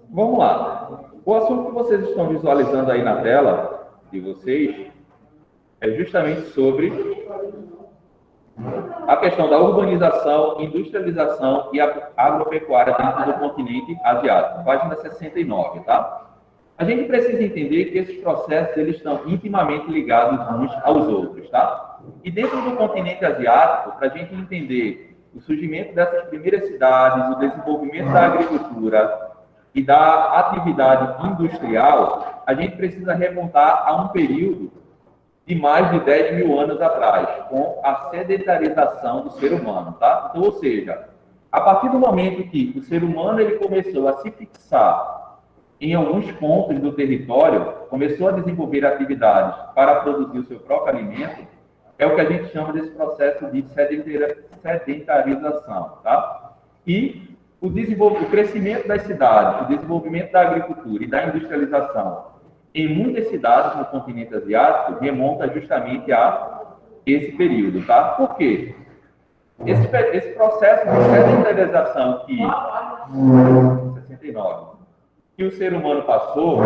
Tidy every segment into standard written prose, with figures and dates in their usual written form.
Vamos lá. O assunto que vocês estão visualizando aí na tela de vocês é justamente sobre a questão da urbanização, industrialização e agropecuária dentro do continente asiático, página 69, tá? A gente precisa entender que esses processos eles estão intimamente ligados uns aos outros, tá? E dentro do continente asiático, para a gente entender o surgimento dessas primeiras cidades, o desenvolvimento da agricultura e da atividade industrial, a gente precisa remontar a um período de mais de 10 mil anos atrás, com a sedentarização do ser humano, tá? Então, ou seja, a partir do momento que o ser humano ele começou a se fixar em alguns pontos do território, começou a desenvolver atividades para produzir o seu próprio alimento, é o que a gente chama desse processo de sedentarização, tá? E o crescimento das cidades, o desenvolvimento da agricultura e da industrialização em muitas cidades no continente asiático remonta justamente a esse período, tá? Por quê? Esse processo de sedentarização que 69 que o ser humano passou,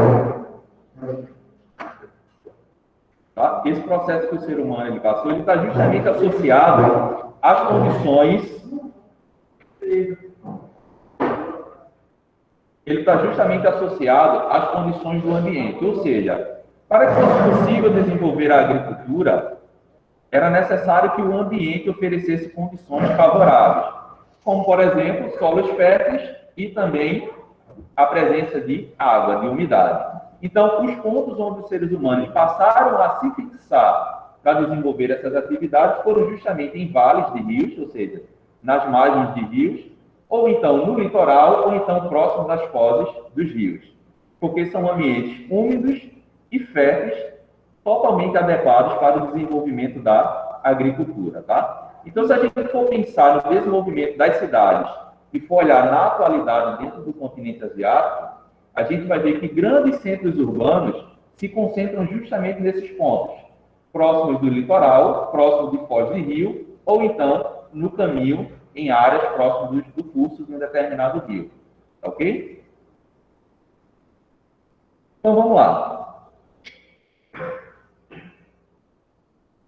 tá? Esse processo que o ser humano ele passou, ele está justamente associado às condições ele está justamente associado às condições do ambiente. Ou seja, para que fosse possível desenvolver a agricultura, era necessário que o ambiente oferecesse condições favoráveis, como, por exemplo, solos férteis e também a presença de água, de umidade. Então, os pontos onde os seres humanos passaram a se fixar para desenvolver essas atividades foram justamente em vales de rios, ou seja, nas margens de rios, ou então no litoral, ou então próximo das fozes dos rios, porque são ambientes úmidos e férteis, totalmente adequados para o desenvolvimento da agricultura, tá? Então, se a gente for pensar no desenvolvimento das cidades e for olhar na atualidade dentro do continente asiático, a gente vai ver que grandes centros urbanos se concentram justamente nesses pontos, próximos do litoral, próximos de foz de rio, ou então no caminho em áreas próximas do curso de um determinado rio. Ok? Então, vamos lá.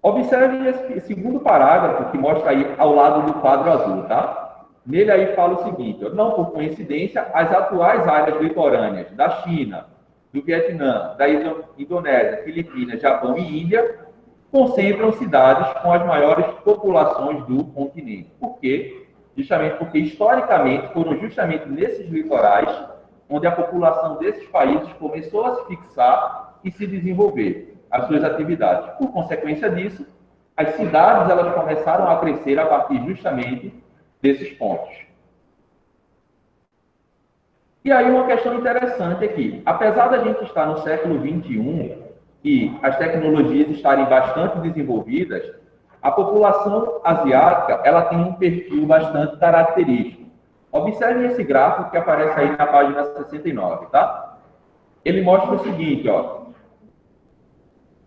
Observe esse segundo parágrafo que mostra aí ao lado do quadro azul, tá? Nele aí fala o seguinte, não por coincidência, as atuais áreas litorâneas da China, do Vietnã, da Indonésia, Filipinas, Japão e Índia concentram cidades com as maiores populações do continente. Por quê? Justamente porque, historicamente, foram justamente nesses litorais onde a população desses países começou a se fixar e se desenvolver as suas atividades. Por consequência disso, as cidades elas começaram a crescer a partir justamente desses pontos. E aí uma questão interessante aqui. Apesar da gente estar no século XXI e as tecnologias estarem bastante desenvolvidas, a população asiática ela tem um perfil bastante característico. Observe esse gráfico que aparece aí na página 69, tá? Ele mostra o seguinte, ó.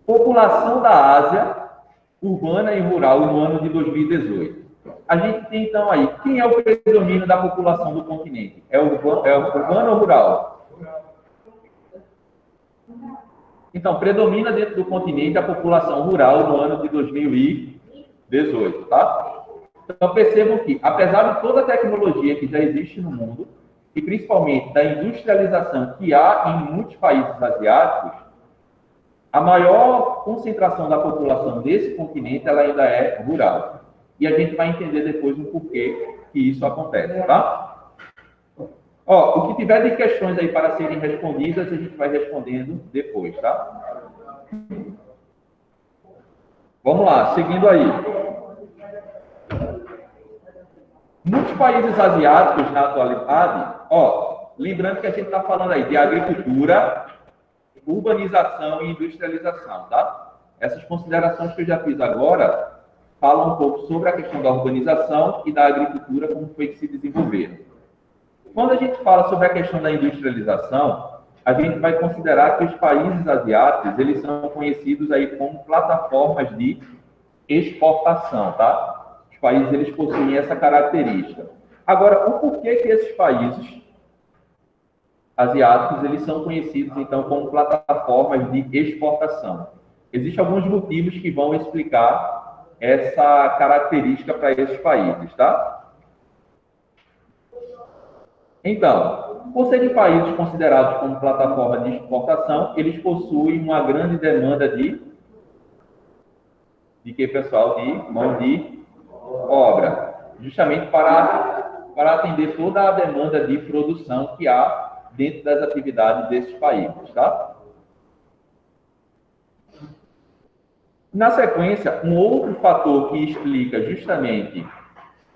População da Ásia, urbana e rural no ano de 2018. A gente tem, então, aí, quem é o predomínio da população do continente? É o urbano ou rural? Então, predomina dentro do continente a população rural no ano de 2018, tá? Então, percebam que, apesar de toda a tecnologia que já existe no mundo, e principalmente da industrialização que há em muitos países asiáticos, a maior concentração da população desse continente ela ainda é rural. E a gente vai entender depois o porquê que isso acontece, tá? Ó, o que tiver de questões aí para serem respondidas, a gente vai respondendo depois, tá? Vamos lá, seguindo aí. Muitos países asiáticos, na atualidade, ó, lembrando que a gente está falando aí de agricultura, urbanização e industrialização, tá? Essas considerações que eu já fiz agora falam um pouco sobre a questão da urbanização e da agricultura, como foi que se desenvolveram. Quando a gente fala sobre a questão da industrialização, a gente vai considerar que os países asiáticos, eles são conhecidos aí como plataformas de exportação, tá? Os países eles possuem essa característica. Agora, o porquê que esses países asiáticos eles são conhecidos, então, como plataformas de exportação? Existem alguns motivos que vão explicar essa característica para esses países, tá? Então, por serem países considerados como plataforma de exportação, eles possuem uma grande demanda de que, pessoal? De mão de obra, justamente para atender toda a demanda de produção que há dentro das atividades desses países, tá? Na sequência, um outro fator que explica justamente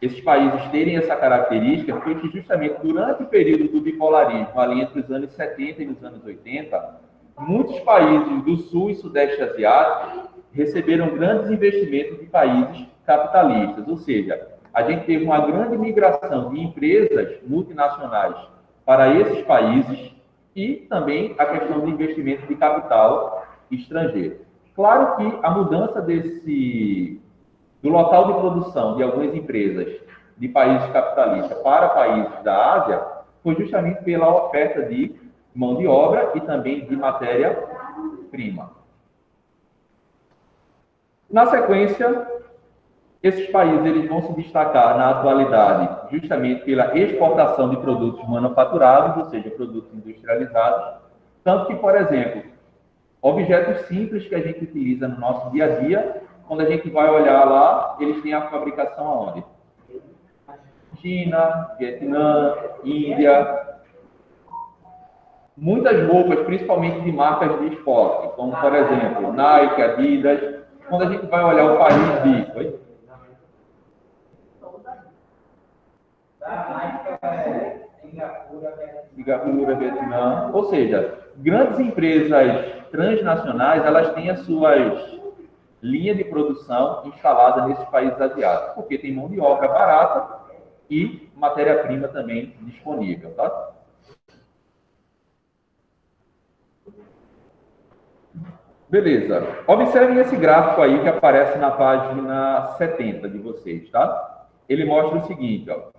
esses países terem essa característica foi que justamente durante o período do bipolarismo, ali entre os anos 70 e os anos 80, muitos países do sul e sudeste asiático receberam grandes investimentos de países capitalistas, ou seja, a gente teve uma grande migração de empresas multinacionais para esses países e também a questão do investimento de capital estrangeiro. Claro que a mudança do local de produção de algumas empresas de países capitalistas para países da Ásia foi justamente pela oferta de mão de obra e também de matéria-prima. Na sequência, esses países eles vão se destacar na atualidade justamente pela exportação de produtos manufaturados, ou seja, produtos industrializados, tanto que, por exemplo, objetos simples que a gente utiliza no nosso dia a dia, quando a gente vai olhar lá, eles têm a fabricação aonde? China, Vietnã, Índia. Muitas roupas, principalmente de marcas de esporte, como, por exemplo, Nike, Adidas. Quando a gente vai olhar o país de... Oi? Singapura, Vietnã. Ou seja, grandes empresas transnacionais, elas têm as suas linhas de produção instaladas nesses países asiáticos, porque tem mão de obra barata e matéria-prima também disponível, tá? Beleza. Observem esse gráfico aí que aparece na página 70 de vocês, tá? Ele mostra o seguinte, ó.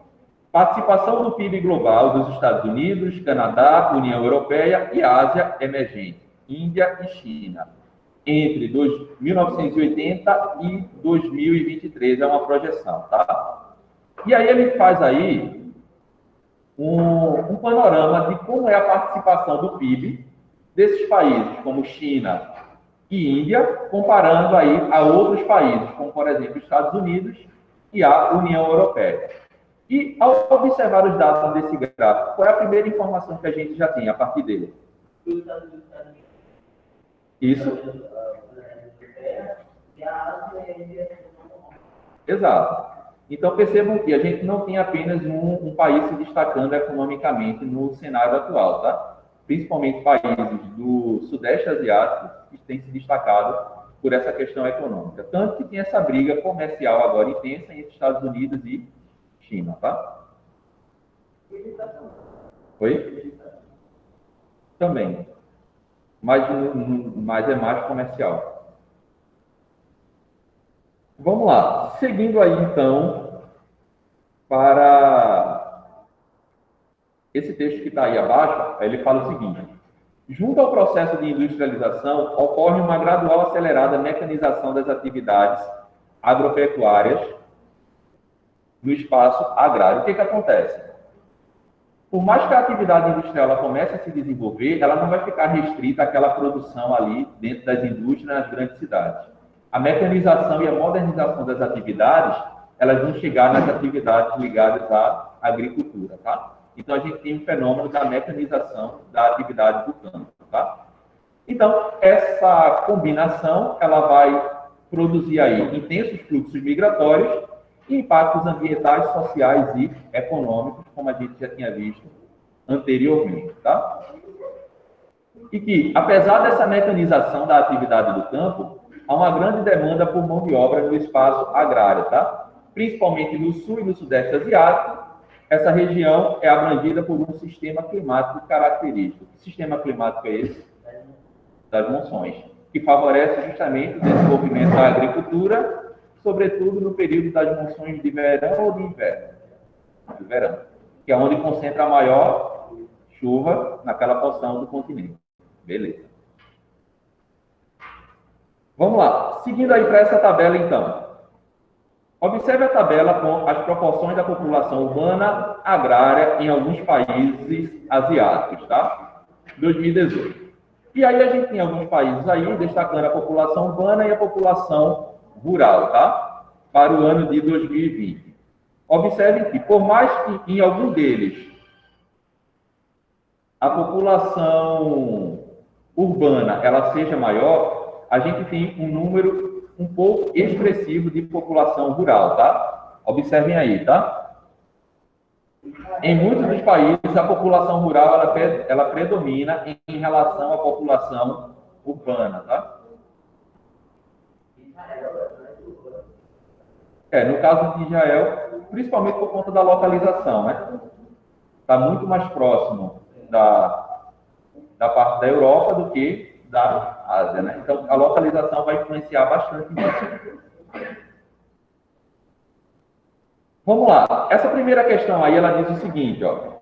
Participação do PIB global dos Estados Unidos, Canadá, União Europeia e Ásia emergente, Índia e China, entre 1980 e 2023, é uma projeção, tá? E aí ele faz aí um panorama de como é a participação do PIB desses países, como China e Índia, comparando aí a outros países, como, por exemplo, Estados Unidos e a União Europeia. E, ao observar os dados desse gráfico, qual é a primeira informação que a gente já tem a partir dele? Isso. Exato. Então, percebam que a gente não tem apenas um país se destacando economicamente no cenário atual, tá? Principalmente países do Sudeste Asiático que têm se destacado por essa questão econômica. Tanto que tem essa briga comercial agora intensa entre Estados Unidos e China, tá? Oi? Também. Mas é mais comercial. Vamos lá. Seguindo aí, então, para esse texto que está aí abaixo, ele fala o seguinte: junto ao processo de industrialização, ocorre uma gradual acelerada mecanização das atividades agropecuárias no espaço agrário. O que acontece? Por mais que a atividade industrial ela comece a se desenvolver, ela não vai ficar restrita àquela produção ali dentro das indústrias nas grandes cidades. A mecanização e a modernização das atividades, elas vão chegar nas atividades ligadas à agricultura, tá? Então, a gente tem um fenômeno da mecanização da atividade do campo, tá? Então, essa combinação, ela vai produzir aí intensos fluxos migratórios e impactos ambientais, sociais e econômicos, como a gente já tinha visto anteriormente, tá? E que, apesar dessa mecanização da atividade do campo, há uma grande demanda por mão de obra no espaço agrário, tá? Principalmente no sul e no sudeste asiático, essa região é abrangida por um sistema climático característico. Que sistema climático é esse? Das monções, que favorece justamente o desenvolvimento da agricultura sobretudo no período das monções de verão ou de inverno. De verão, que é onde concentra a maior chuva naquela porção do continente. Beleza. Vamos lá. Seguindo aí para essa tabela, então. Observe a tabela com as proporções da população urbana agrária em alguns países asiáticos, tá? 2018. E aí a gente tem alguns países aí destacando a população urbana e a população rural, tá? Para o ano de 2020. Observe que, por mais que em algum deles a população urbana ela seja maior, a gente tem um número um pouco expressivo de população rural, tá? Observem aí, tá? Em muitos dos países, a população rural ela predomina em relação à população urbana, tá? No caso de Israel, principalmente por conta da localização, né? Está muito mais próximo da parte da Europa do que da Ásia, né? Então, a localização vai influenciar bastante nisso. Vamos lá. Essa primeira questão aí, ela diz o seguinte, ó.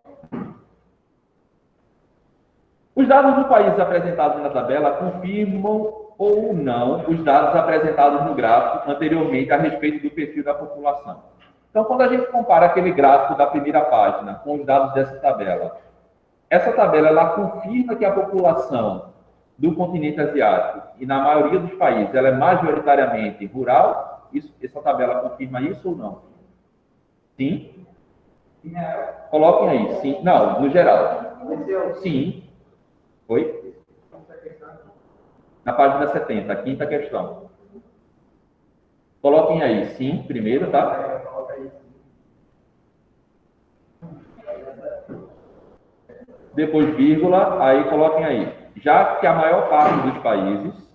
Os dados do país apresentados na tabela confirmam ou não os dados apresentados no gráfico anteriormente a respeito do perfil da população. Então, quando a gente compara aquele gráfico da primeira página com os dados dessa tabela, essa tabela ela confirma que a população do continente asiático e na maioria dos países ela é majoritariamente rural. Essa tabela confirma isso ou não? Sim? Coloquem aí. Sim. Não, no geral. Sim. Oi? Na página 70, a quinta questão. Coloquem aí. Sim, primeiro, tá? Depois vírgula, aí coloquem aí. Já que a maior parte dos países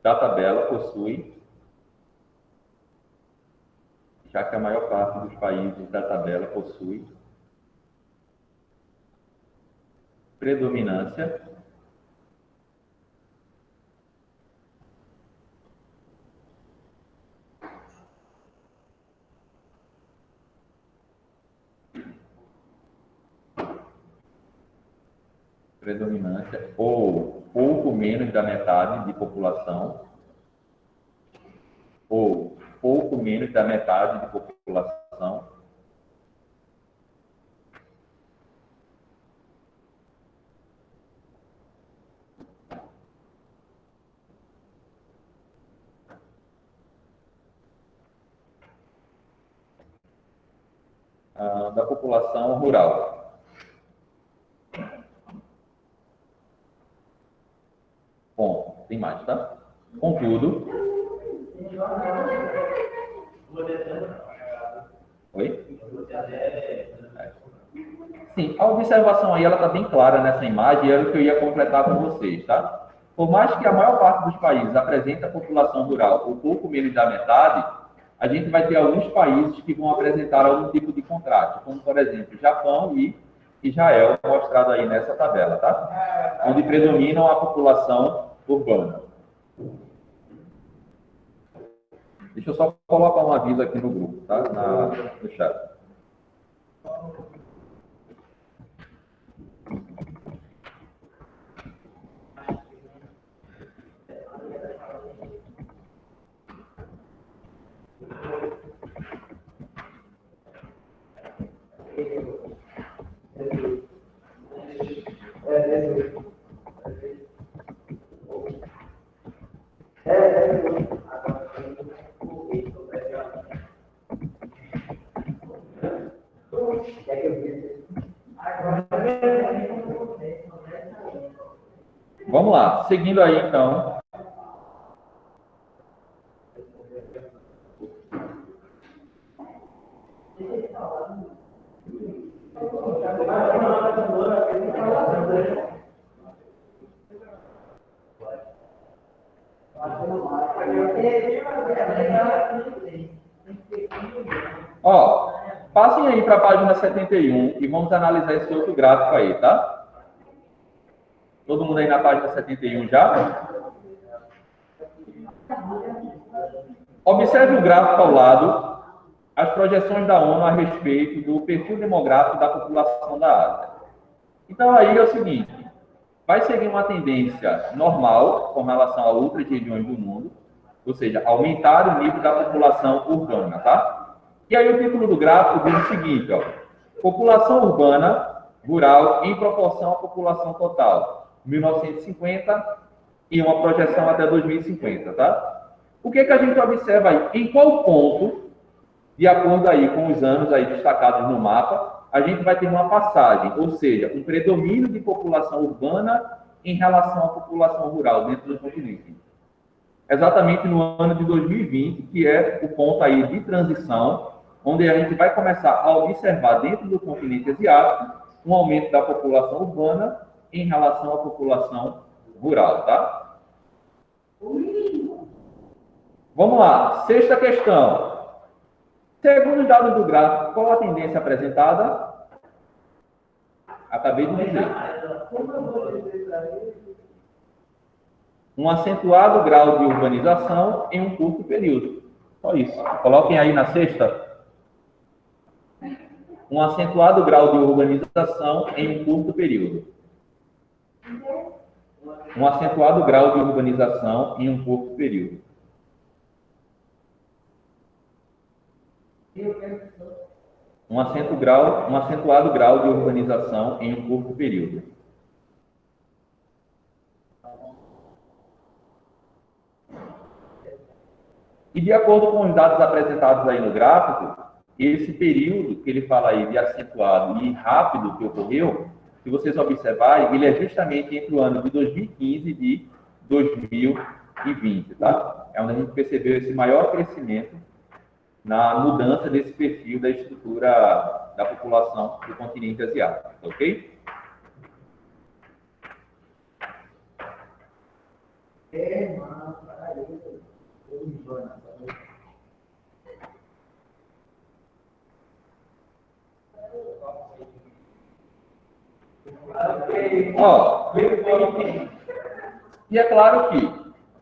da tabela possui, predominância ou pouco menos da metade de população da população rural. Bom, tem mais, tá? Contudo... Oi? Sim, a observação aí, ela está bem clara nessa imagem, e era o que eu ia completar com vocês, tá? Por mais que a maior parte dos países apresente a população rural um pouco menos da metade, a gente vai ter alguns países que vão apresentar algum tipo de contraste, como, por exemplo, Japão e Israel, mostrado aí nessa tabela, tá? Onde predominam a população urbana. Deixa eu só colocar um aviso aqui no grupo, tá? No chat. Vamos lá, seguindo aí então. Ó, passem aí para a página 71 e vamos analisar esse outro gráfico aí, tá? Todo mundo aí na página 71 já? Observe o gráfico ao lado, as projeções da ONU a respeito do perfil demográfico da população da Ásia. Então, aí é o seguinte, vai seguir uma tendência normal com relação a outras regiões do mundo, ou seja, aumentar o nível da população urbana, tá? E aí o título do gráfico diz o seguinte, ó, população urbana, rural, em proporção à população total, 1950 e uma projeção até 2050, tá? O que a gente observa aí? Em qual ponto, de acordo aí com os anos aí destacados no mapa, a gente vai ter uma passagem, ou seja, um predomínio de população urbana em relação à população rural dentro do continente. Exatamente no ano de 2020, que é o ponto aí de transição, onde a gente vai começar a observar dentro do continente asiático um aumento da população urbana em relação à população rural, tá? Vamos lá, sexta questão. Segundo os dados do gráfico, qual a tendência apresentada? Acabei de dizer. Um acentuado grau de urbanização em um curto período. Só isso. Coloquem aí na sexta. Um acentuado grau de urbanização em um curto período. Um acentuado grau de urbanização em um curto período. Um acentuado grau de urbanização em um curto período. E de acordo com os dados apresentados aí no gráfico, esse período que ele fala aí de acentuado e rápido que ocorreu, se vocês observarem, ele é justamente entre o ano de 2015 e de 2020, tá? É onde a gente percebeu esse maior crescimento na mudança desse perfil da estrutura da população do continente asiático, ok? Ó, e é claro que,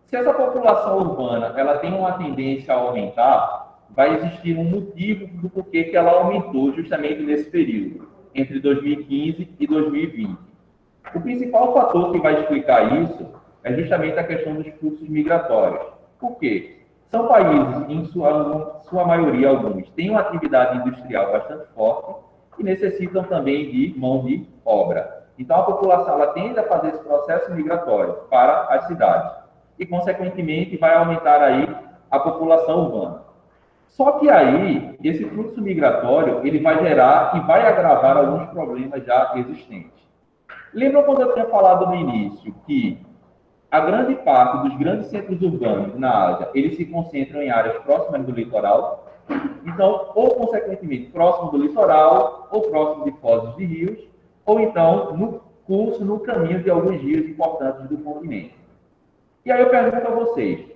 se essa população urbana ela tem uma tendência a aumentar, vai existir um motivo do porquê que ela aumentou justamente nesse período, entre 2015 e 2020. O principal fator que vai explicar isso é justamente a questão dos fluxos migratórios. Por quê? São países, em sua maioria, alguns, têm uma atividade industrial bastante forte e necessitam também de mão de obra. Então, a população ela tende a fazer esse processo migratório para as cidades e, consequentemente, vai aumentar aí a população urbana. Só que aí, esse fluxo migratório, ele vai gerar e vai agravar alguns problemas já existentes. Lembram quando eu tinha falado no início que a grande parte dos grandes centros urbanos na Ásia, eles se concentram em áreas próximas do litoral? Então, ou consequentemente próximo do litoral, ou próximo de fozes de rios, ou então no curso, no caminho de alguns rios importantes do continente. E aí eu pergunto a vocês,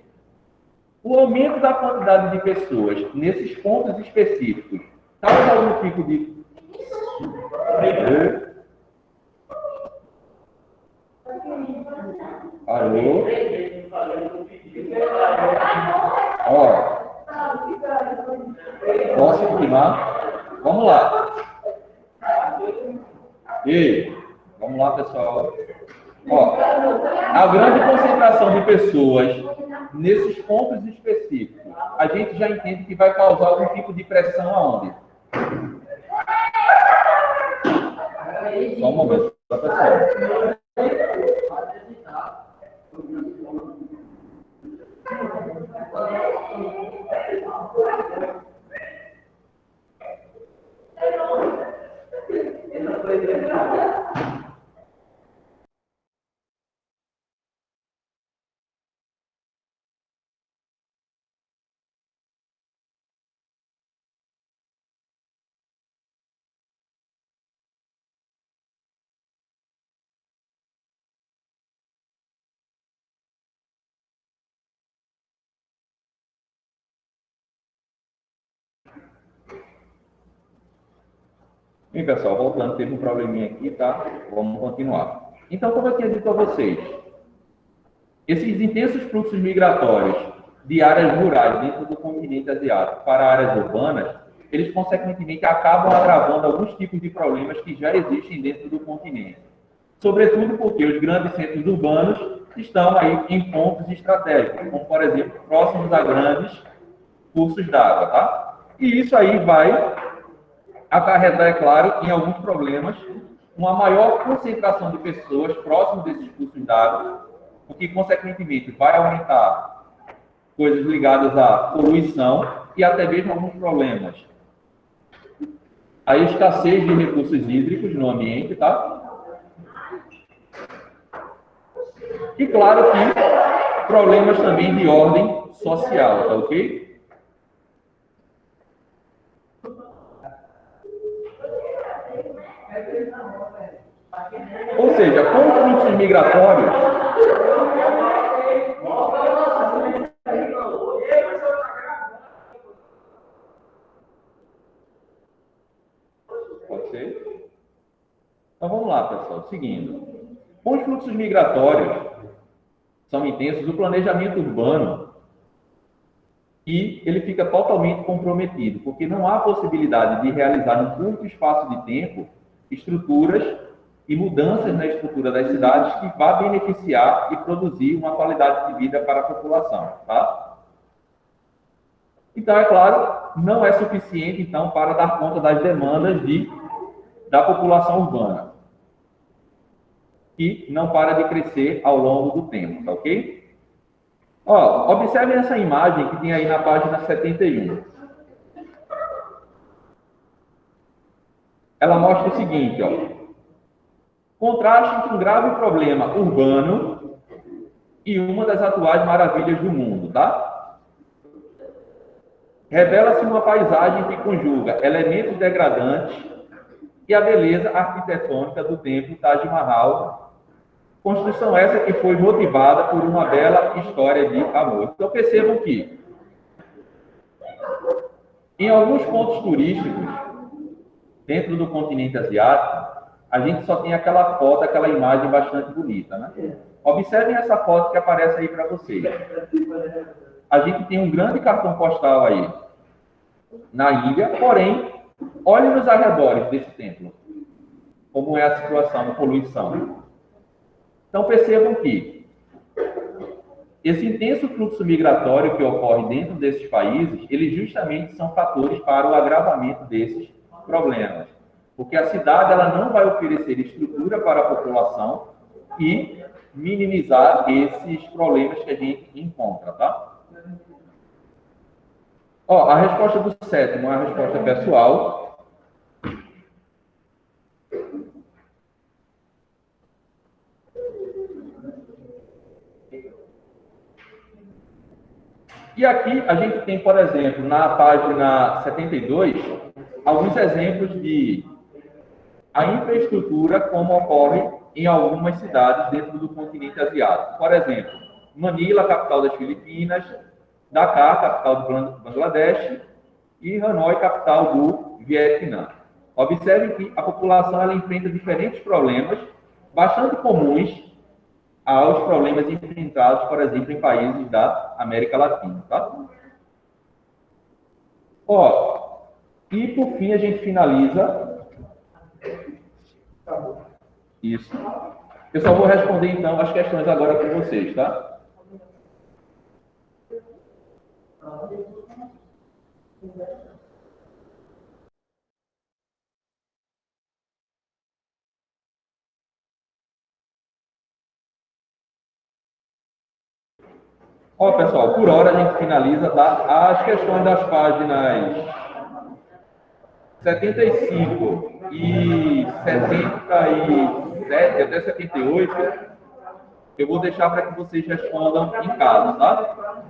o aumento da quantidade de pessoas nesses pontos específicos causa algum tipo de... Alô? Ó, posso continuar? Vamos lá. Ei, vamos lá, pessoal. Ó, a grande concentração de pessoas nesses pontos específicos, a gente já entende que vai causar algum tipo de pressão aonde? Só um momento, tá, pessoal? Bem, pessoal, voltando, teve um probleminha aqui, tá? Vamos continuar. Então, como eu tinha dito a vocês, esses intensos fluxos migratórios de áreas rurais dentro do continente asiático para áreas urbanas, eles, consequentemente, acabam agravando alguns tipos de problemas que já existem dentro do continente. Sobretudo porque os grandes centros urbanos estão aí em pontos estratégicos, como, por exemplo, próximos a grandes cursos d'água, tá? E isso aí vai acarretar, é claro, em alguns problemas, uma maior concentração de pessoas próximo desses cursos d'água, o que, consequentemente, vai aumentar coisas ligadas à poluição e até mesmo alguns problemas. A escassez de recursos hídricos no ambiente, tá? E, claro, que problemas também de ordem social, tá ok? Ou seja, com os fluxos migratórios, pode ser? Então vamos lá, pessoal, seguindo. Com os fluxos migratórios são intensos, o planejamento urbano e ele fica totalmente comprometido, porque não há possibilidade de realizar num curto espaço de tempo estruturas e mudanças na estrutura das cidades que vá beneficiar e produzir uma qualidade de vida para a população, tá? Então, é claro, não é suficiente, então, para dar conta das demandas da população urbana, que não para de crescer ao longo do tempo, tá ok? Ó, observem essa imagem que tem aí na página 71. Ela mostra o seguinte, ó. Contraste entre um grave problema urbano e uma das atuais maravilhas do mundo, tá? Revela-se uma paisagem que conjuga elementos degradantes e a beleza arquitetônica do templo Taj Mahal, construção essa que foi motivada por uma bela história de amor. Então percebam que, em alguns pontos turísticos, dentro do continente asiático, a gente só tem aquela foto, aquela imagem bastante bonita, né? Observem essa foto que aparece aí para vocês. A gente tem um grande cartão postal aí na Índia, porém, olhem nos arredores desse templo, como é a situação da poluição. Então percebam que esse intenso fluxo migratório que ocorre dentro desses países, eles justamente são fatores para o agravamento desses problemas. Porque a cidade ela não vai oferecer estrutura para a população e minimizar esses problemas que a gente encontra, tá? Ó, a resposta do sétimo é a resposta pessoal. E aqui a gente tem, por exemplo, na página 72, alguns exemplos de a infraestrutura como ocorre em algumas cidades dentro do continente asiático. Por exemplo, Manila, capital das Filipinas, Dakar, capital do Bangladesh, e Hanoi, capital do Vietnã. Observe que a população ela enfrenta diferentes problemas bastante comuns aos problemas enfrentados, por exemplo, em países da América Latina, tá? Ó, e por fim a gente finaliza isso. Eu só vou responder então as questões agora com vocês, tá? Ó, pessoal, por hora a gente finaliza, tá? As questões das páginas 75 e 77 até 78, eu vou deixar para que vocês respondam em casa, tá?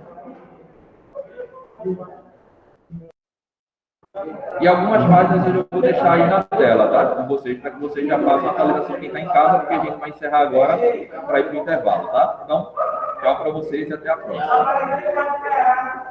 E algumas páginas eu vou deixar aí na tela, tá? Com vocês, para que vocês já façam a atualização quem está em casa, porque a gente vai encerrar agora para ir para o intervalo, tá? Então, tchau para vocês e até a próxima.